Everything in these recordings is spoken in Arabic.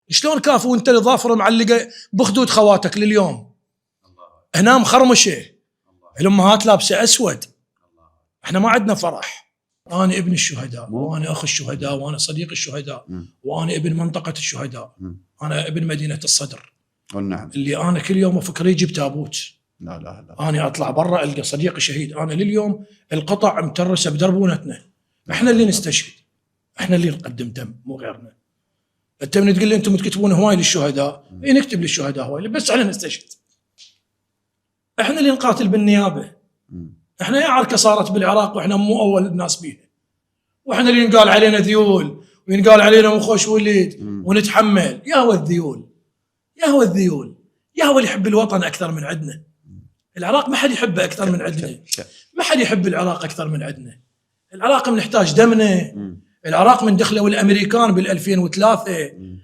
شلون كافي وانت الظافر معلقه بخدود خواتك لليوم؟ هنا مخرمشه، الامهات لابسه اسود. احنا ما عندنا فرح. انا ابن الشهداء، وانا اخو الشهداء، وانا صديق الشهداء، وانا ابن منطقه الشهداء، انا ابن مدينه الصدر. نعم. اللي انا كل يوم افكر يجيب تابوت. لا لا لا. انا اطلع برا القى صديقي شهيد، انا لليوم القطع مترسه بدربونتنا. احنا اللي نستشهد، احنا اللي نقدم دم، مو غيرنا. انت من تقول لي انتم تكتبون هواي للشهداء، اي نكتب للشهداء هواي، بس احنا نستشهد. احنا اللي نقاتل بالنيابه. احنا يا عركه صارت بالعراق واحنا مو اول الناس بيها، واحنا اللي ينقال علينا ذيول وينقال علينا مو خوش وليد ونتحمل. يا هو الذيول، يا هو الذيول، يا هو اللي يحب الوطن اكثر من عندنا. العراق ما حد يحبه اكثر من عندنا، ما حد يحب العراق اكثر من عندنا. العراق نحتاج دمنا. العراق من دخلوا الامريكان بال2003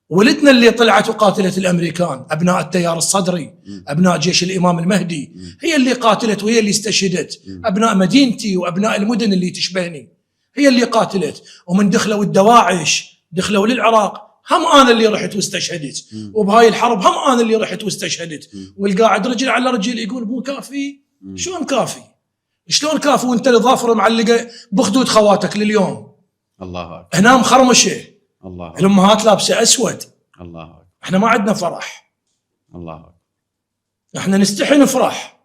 ولدنا اللي طلعت وقاتلت الامريكان، ابناء التيار الصدري، ابناء جيش الامام المهدي، هي اللي قاتلت وهي اللي استشهدت. ابناء مدينتي وابناء المدن اللي تشبهني هي اللي قاتلت. ومن دخلوا الدواعش دخلوا للعراق، هم انا اللي رحت واستشهدت، وبهاي الحرب هم انا اللي رحت واستشهدت. والقاعد رجل على رجل يقول مو كافي. شلون كافي؟ شلون كافي وانت الظافر معلقه بخدود خواتك لليوم؟ الله اكبر. هنا مخرمشه، الله أكبر. الامهات لابسه اسود. الله أكبر. احنا ما عندنا فرح. الله أكبر. احنا نستحي نفرح،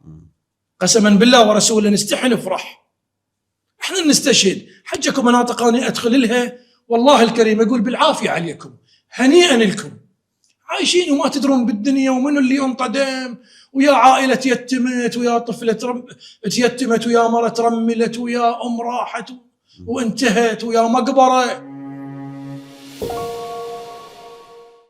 قسما بالله ورسوله نستحي نفرح. احنا نستشهد. حجكم مناطق اني ادخل لها والله الكريم اقول بالعافيه عليكم، هنيئا لكم، عايشين وما تدرون بالدنيا ومنو اللي ينطى دم، ويا عائله تيتمت، ويا طفله تيتمت، ويا مره ترملت، ويا ام راحت وانتهت، ويا مقبره.